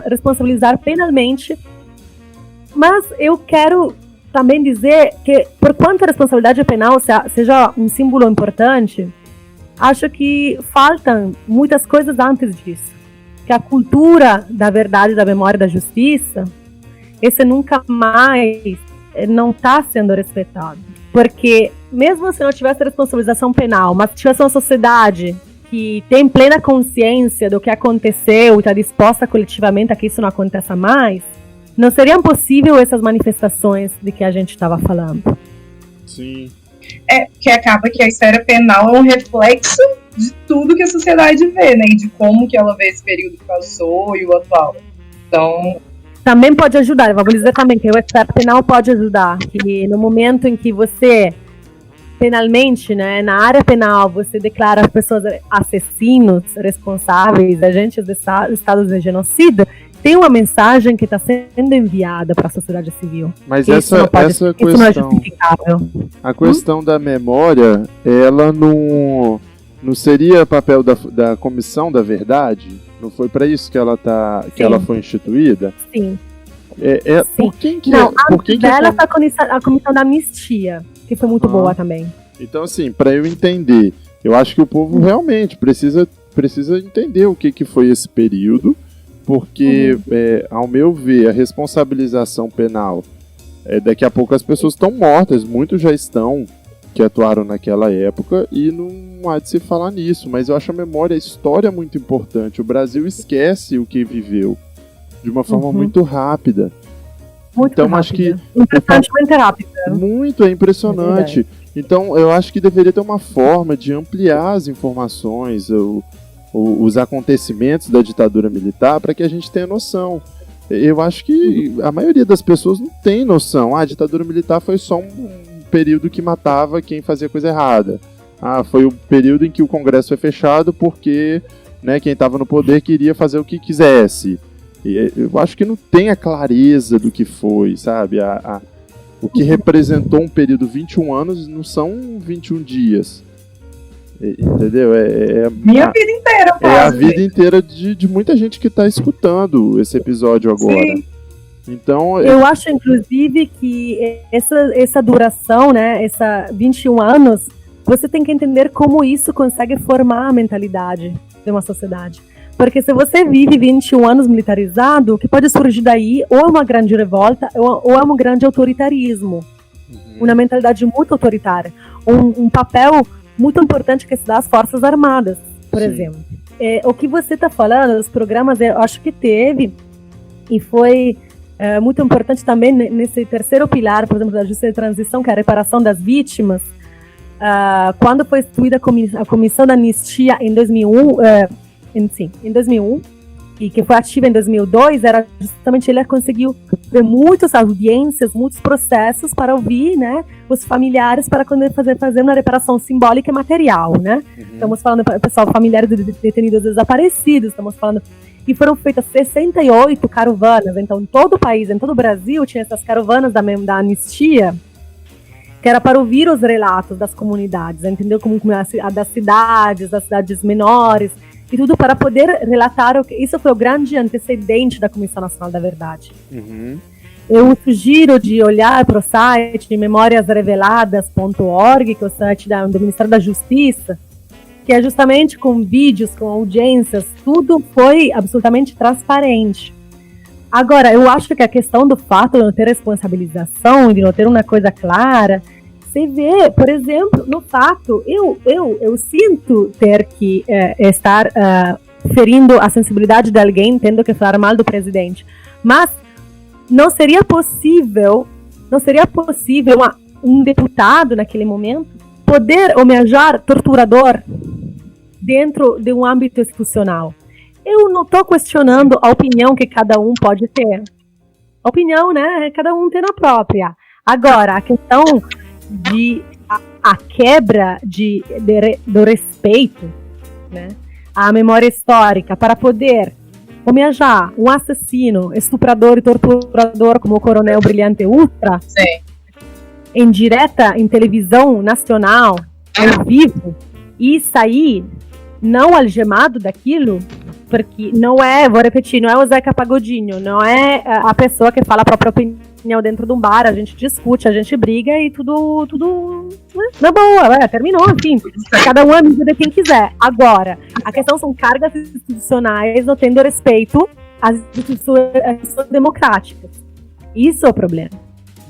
responsabilizar penalmente. Mas eu quero também dizer que, por quanto a responsabilidade penal seja um símbolo importante, acho que faltam muitas coisas antes disso. Que a cultura da verdade, da memória e da justiça, esse nunca mais não está sendo respeitado. Porque mesmo se não tivesse responsabilização penal, mas tivesse uma sociedade que tem plena consciência do que aconteceu e está disposta coletivamente a que isso não aconteça mais, não seriam possíveis essas manifestações de que a gente estava falando. Sim. Que acaba que a esfera penal é um reflexo de tudo que a sociedade vê, né? E de como que ela vê esse período que passou e o atual. Então... Também pode ajudar, vamos dizer também que o esfera penal pode ajudar. Que no momento em que você, penalmente, né, na área penal, você declara as pessoas assassinos, responsáveis, agentes de estados de genocídio, tem uma mensagem que está sendo enviada para a sociedade civil. Mas essa questão, isso não é justificável. A questão da memória, ela não Não seria papel da Comissão da Verdade? Não foi para isso que ela foi instituída? Sim. Sim. Por quem que não, por quem dela tá a Comissão da Anistia, que foi muito boa também. Então, assim, para eu entender, eu acho que o povo realmente precisa entender o que foi esse período, porque, ao meu ver, a responsabilização penal, daqui a pouco as pessoas estão mortas, muitos já estão, que atuaram naquela época, e não há de se falar nisso, mas eu acho a memória, a história muito importante. O Brasil esquece o que viveu de uma forma muito rápida. Muito então, rápida. Acho que impressionante rápida. Muito, é impressionante. Então, eu acho que deveria ter uma forma de ampliar as informações, os acontecimentos da ditadura militar, para que a gente tenha noção. Eu acho que a maioria das pessoas não tem noção. A ditadura militar foi só um período que matava quem fazia coisa errada. Foi o período em que o Congresso foi fechado porque, né, quem estava no poder queria fazer o que quisesse. E eu acho que não tem a clareza do que foi, sabe? O que representou um período 21 anos não são 21 dias. Entendeu? Minha vida inteira, quase. É a vida inteira de muita gente que está escutando esse episódio agora. Sim. Então, eu acho, inclusive, que essa duração, né, essa 21 anos, você tem que entender como isso consegue formar a mentalidade de uma sociedade. Porque se você vive 21 anos militarizado, o que pode surgir daí ou é uma grande revolta ou é um grande autoritarismo. Uma mentalidade muito autoritária. Um papel muito importante que se dá às Forças Armadas, por exemplo. O que você está falando, os programas, eu acho que teve, e foi muito importante também nesse terceiro pilar, por exemplo, da justiça de transição, que é a reparação das vítimas. Quando foi instituída a Comissão da Anistia em 2001, em 2001, e que foi ativa em 2002, era justamente ele conseguiu ter muitas audiências, muitos processos para ouvir, né, os familiares para fazer uma reparação simbólica e material, né? Estamos falando, pessoal, familiares de detenidos desaparecidos, estamos falando, e foram feitas 68 caravanas, então em todo o país, em todo o Brasil, tinha essas caravanas da anistia, que era para ouvir os relatos das comunidades, entendeu? Como das cidades menores, e tudo para poder relatar. Isso foi o grande antecedente da Comissão Nacional da Verdade. Eu sugiro de olhar para o site memoriasreveladas.org, que é o site do Ministério da Justiça, que é justamente com vídeos, com audiências, tudo foi absolutamente transparente. Agora, eu acho que a questão do fato de não ter responsabilização, de não ter uma coisa clara, você vê, por exemplo, no fato, eu sinto ter que estar ferindo a sensibilidade de alguém, tendo que falar mal do presidente, mas não seria possível um deputado naquele momento poder homenagear torturador dentro de um âmbito institucional. Eu não estou questionando a opinião que cada um pode ter. A opinião, né? Cada um tem a própria. Agora, a questão de a quebra do respeito, né, à memória histórica para poder homenagear um assassino, estuprador e torturador como o Coronel Brilhante Ustra, em direta, em televisão nacional, ao vivo, e sair não algemado daquilo, porque não é, vou repetir, não é o Zeca Pagodinho, não é a pessoa que fala a própria opinião dentro de um bar, a gente discute, a gente briga e tudo na boa, terminou, enfim, cada um é amigo de quem quiser. Agora, a questão são cargas institucionais não tendo respeito às instituições democráticas. Isso é o problema.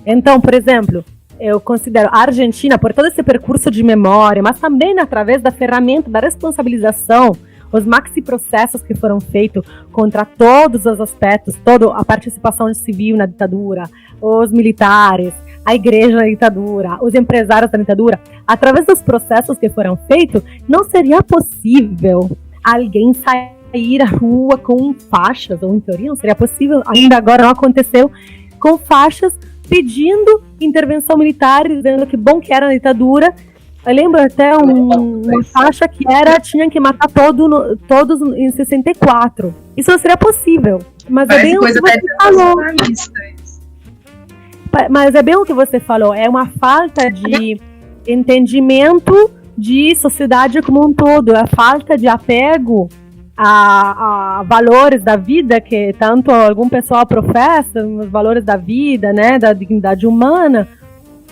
Então, por exemplo, eu considero a Argentina, por todo esse percurso de memória, mas também através da ferramenta da responsabilização, os maxi-processos que foram feitos contra todos os aspectos, toda a participação civil na ditadura, os militares, a igreja na ditadura, os empresários da ditadura, através dos processos que foram feitos, não seria possível alguém sair à rua com faixas, ou em teoria não seria possível, ainda agora não aconteceu, com faixas pedindo intervenção militar, dizendo que bom que era a ditadura. Eu lembro até uma faixa que tinha que matar todos em 64. Isso não seria possível. Mas é bem o que você falou. Mas é bem o que você falou. É uma falta de entendimento de sociedade como um todo, a falta de apego a valores da vida que tanto algum pessoal professa, os valores da vida, né, da dignidade humana,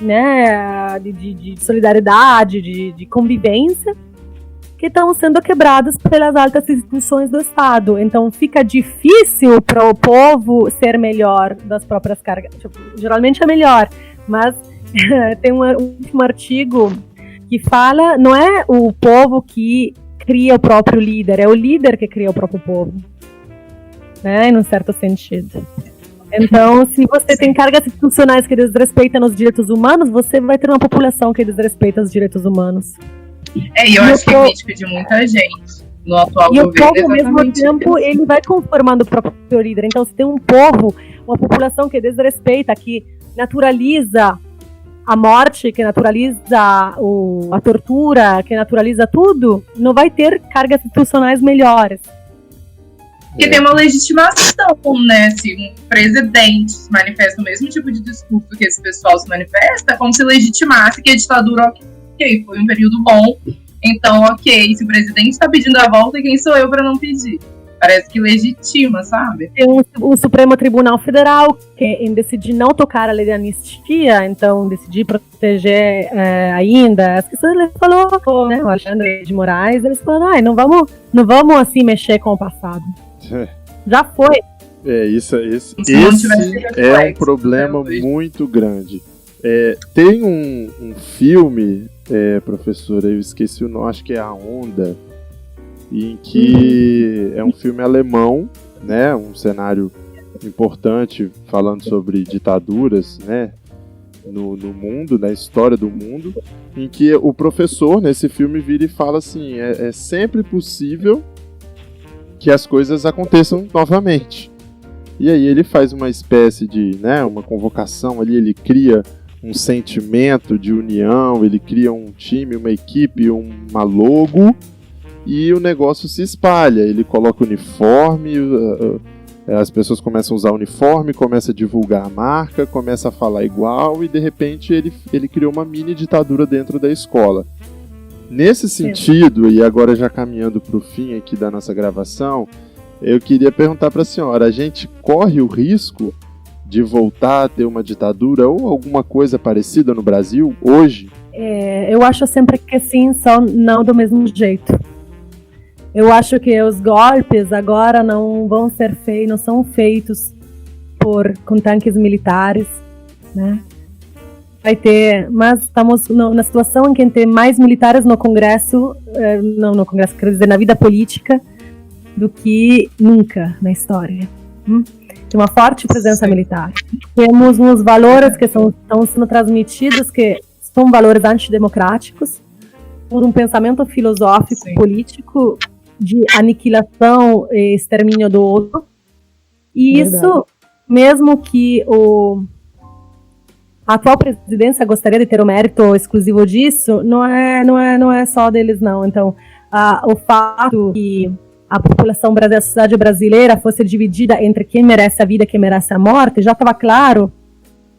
né, de solidariedade, de convivência, que estão sendo quebrados pelas altas instituições do Estado. Então fica difícil para o povo ser melhor das próprias cargas. Tipo, geralmente é melhor, mas tem um último artigo que fala, não é o povo que cria o próprio líder, é o líder que cria o próprio povo, né, num certo sentido. Então, se você tem cargas institucionais que desrespeitam os direitos humanos, você vai ter uma população que desrespeita os direitos humanos. E eu acho que é crítica de muita gente no atual governo. E o povo, ao mesmo tempo, ele vai conformando o próprio líder. Então, se tem um povo, uma população que desrespeita, que naturaliza a morte, que naturaliza a tortura, que naturaliza tudo, não vai ter cargas institucionais melhores. Porque tem uma legitimação, né? Se um presidente se manifesta o mesmo tipo de discurso que esse pessoal se manifesta, como se legitimasse que a ditadura, ok, foi um período bom, então, ok, se o presidente está pedindo a volta, quem sou eu para não pedir? Parece que legitima, sabe? Tem o Supremo Tribunal Federal, que em decidir não tocar a lei de anistia, então decidir proteger ainda, as questões ele falou, né, o Alexandre de Moraes, eles falaram, não vamos assim mexer com o passado. Já foi. Esse é um problema muito grande. Tem um filme, professora, eu esqueci o nome, acho que é A Onda, em que é um filme alemão, né, um cenário importante falando sobre ditaduras, né, no mundo, na história do mundo, em que o professor nesse filme vira e fala assim, é sempre possível que as coisas aconteçam novamente. E aí ele faz uma espécie de, né, uma convocação ali, ele cria um sentimento de união, ele cria um time, uma equipe, uma logo, e o negócio se espalha. Ele coloca uniforme, as pessoas começam a usar uniforme, começa a divulgar a marca, começa a falar igual, e de repente ele criou uma mini ditadura dentro da escola. Nesse sentido, e agora já caminhando para o fim aqui da nossa gravação, eu queria perguntar para a senhora, a gente corre o risco de voltar a ter uma ditadura ou alguma coisa parecida no Brasil hoje? Eu acho sempre que sim, só não do mesmo jeito. Eu acho que os golpes agora não são feitos com tanques militares, né? Vai ter, mas estamos na situação em que tem mais militares no Congresso, quero dizer, na vida política, do que nunca na história. Tem uma forte presença militar. Temos uns valores que estão sendo transmitidos, que são valores antidemocráticos, por um pensamento filosófico, político, de aniquilação e extermínio do outro. E isso, mesmo que a atual presidência gostaria de ter o mérito exclusivo disso, não é só deles, não. Então, o fato que a população brasileira, a sociedade brasileira fosse dividida entre quem merece a vida e quem merece a morte, já estava claro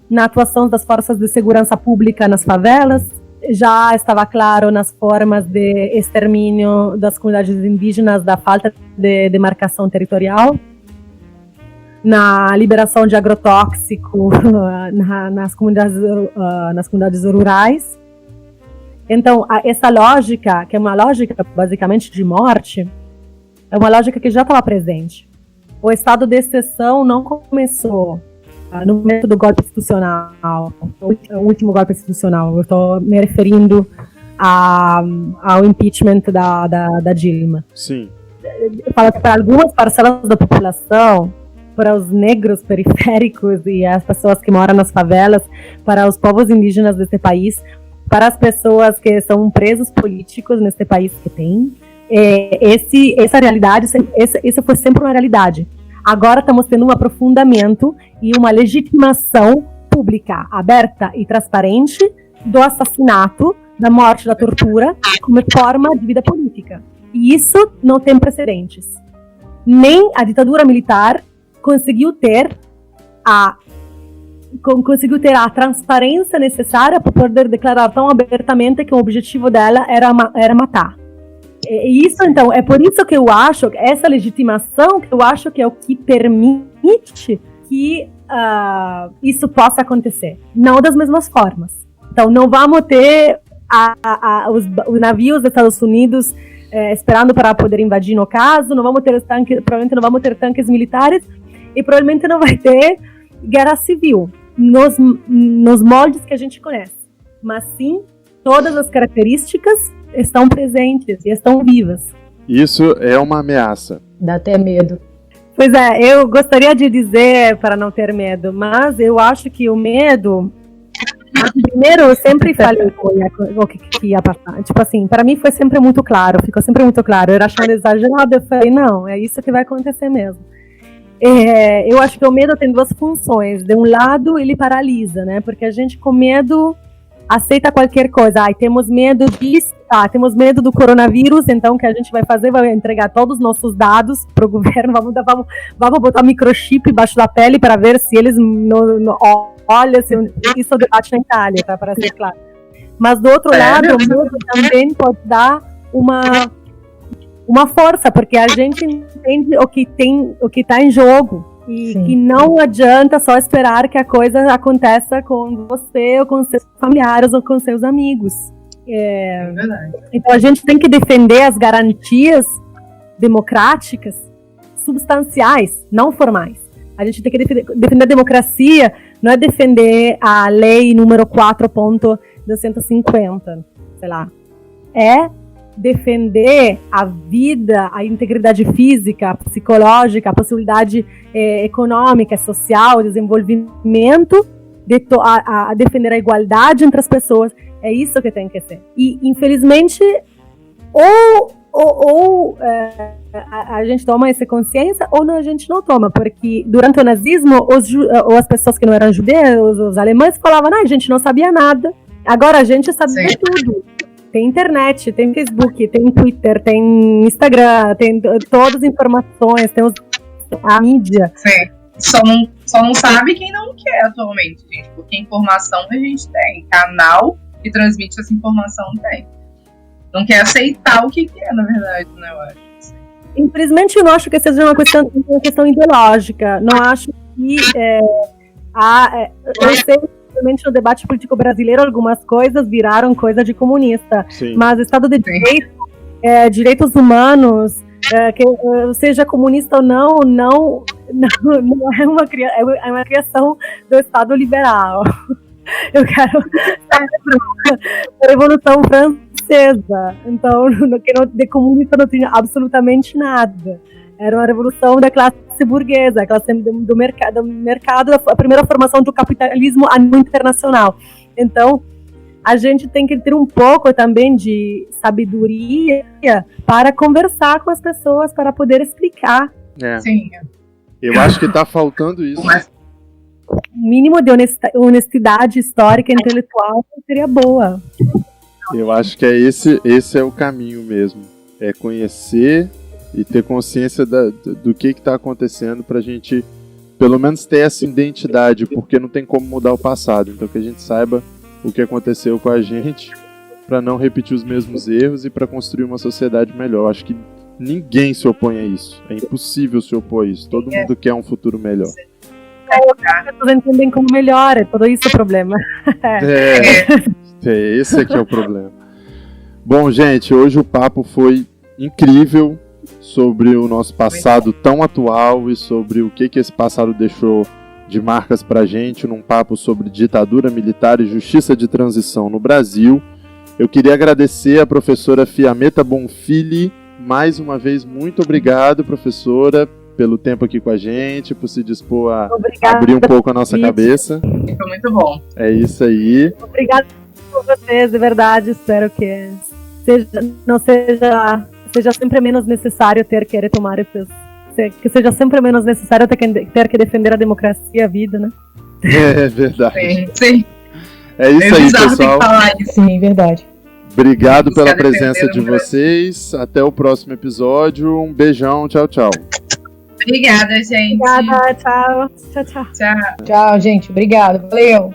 na atuação das forças de segurança pública nas favelas, já estava claro nas formas de extermínio das comunidades indígenas, da falta de demarcação territorial, na liberação de agrotóxico nas comunidades rurais. Então, essa lógica, que é uma lógica basicamente de morte, é uma lógica que já estava presente. O estado de exceção não começou no momento do golpe institucional, o último golpe institucional. Eu estou me referindo ao impeachment da Dilma. Sim. Para algumas parcelas da população, para os negros periféricos e as pessoas que moram nas favelas, para os povos indígenas deste país, para as pessoas que são presos políticos neste país que tem, essa realidade, essa foi sempre uma realidade. Agora estamos tendo um aprofundamento e uma legitimação pública, aberta e transparente do assassinato, da morte, da tortura, como forma de vida política. E isso não tem precedentes. Nem a ditadura militar conseguiu ter a conseguiu ter a transparência necessária para poder declarar tão abertamente que o objetivo dela era matar. E isso, então, é por isso que eu acho, essa legitimação, que eu acho que é o que permite que isso possa acontecer. Não das mesmas formas. Então, não vamos ter os navios dos Estados Unidos esperando para poder invadir, no caso, não vamos ter provavelmente não vamos ter tanques militares e provavelmente não vai ter guerra civil nos moldes que a gente conhece. Mas sim, todas as características estão presentes e estão vivas. Isso é uma ameaça. Dá até medo. Pois é, eu gostaria de dizer para não ter medo, mas eu acho que o medo... Primeiro, eu sempre falei o que ia passar. Tipo assim, para mim foi sempre muito claro, ficou sempre muito claro. Eu era achando exagerado, eu falei, não, é isso que vai acontecer mesmo. Eu acho que o medo tem duas funções. De um lado, ele paralisa, né? Porque a gente com medo aceita qualquer coisa. Temos medo disso, temos medo do coronavírus, então o que a gente vai fazer? Vai entregar todos os nossos dados para o governo, vamos botar microchip embaixo da pele para ver se eles olha, isso é o debate na Itália, tá? Para ser claro. Mas do outro lado, o medo também pode dar uma força, porque a gente entende o que está em jogo. E Sim. que não adianta só esperar que a coisa aconteça com você, ou com seus familiares, ou com seus amigos. É verdade. Então a gente tem que defender as garantias democráticas substanciais, não formais. A gente tem que defender a democracia, não é defender a lei número 4.250, sei lá. É defender a vida, a integridade física, psicológica, a possibilidade econômica, social, o desenvolvimento, a defender a igualdade entre as pessoas. É isso que tem que ser. E, infelizmente, a gente toma essa consciência ou não, a gente não toma, porque durante o nazismo, as pessoas que não eram judeus, os alemães falavam, a gente não sabia nada. Agora a gente sabe de tudo. Tem internet, tem Facebook, tem Twitter, tem Instagram, tem todas as informações, tem a mídia. Sim. Só não sabe quem não quer atualmente, gente, porque informação a gente tem, canal que transmite essa informação tem. Não quer aceitar o que é, na verdade, né, eu acho. Infelizmente, eu não acho que seja uma questão ideológica. Não acho que eu sei no debate político brasileiro, algumas coisas viraram coisa de comunista. Sim. Mas Estado de Direito, direitos humanos, que seja comunista ou não é uma criação do Estado liberal. Eu quero a Revolução Francesa. Então, de comunista não tinha absolutamente nada. Era uma revolução da classe burguesa, a classe do mercado, a primeira formação do capitalismo internacional. Então, a gente tem que ter um pouco também de sabedoria para conversar com as pessoas, para poder explicar. Sim. Eu acho que está faltando isso. O mínimo de honestidade histórica e intelectual seria boa. Eu acho que esse é o caminho mesmo. É conhecer e ter consciência do que está acontecendo para a gente, pelo menos, ter essa identidade, porque não tem como mudar o passado. Então, que a gente saiba o que aconteceu com a gente para não repetir os mesmos erros e para construir uma sociedade melhor. Acho que ninguém se opõe a isso. É impossível se opor a isso. Todo mundo quer um futuro melhor. As pessoas entendem como melhor, é todo isso o problema. Esse aqui é o problema. Bom, gente, hoje o papo foi incrível sobre o nosso passado tão atual e sobre o que esse passado deixou de marcas pra gente, num papo sobre ditadura militar e justiça de transição no Brasil. Eu queria agradecer a professora Fiametta Bonfili. Mais uma vez, muito obrigado, professora, pelo tempo aqui com a gente, por se dispor a abrir um pouco a nossa cabeça. Foi muito bom. É isso aí. Obrigada por vocês, de verdade. Espero que seja sempre menos necessário ter que retomar que seja sempre menos necessário ter que defender a democracia e a vida, né? É verdade. Sim. É isso aí, pessoal. Sim, verdade. Obrigado pela presença de vocês. Até o próximo episódio. Um beijão. Tchau, tchau. Obrigada, gente. Obrigada, tchau. Tchau, tchau. Tchau. Tchau, gente. Obrigado. Valeu.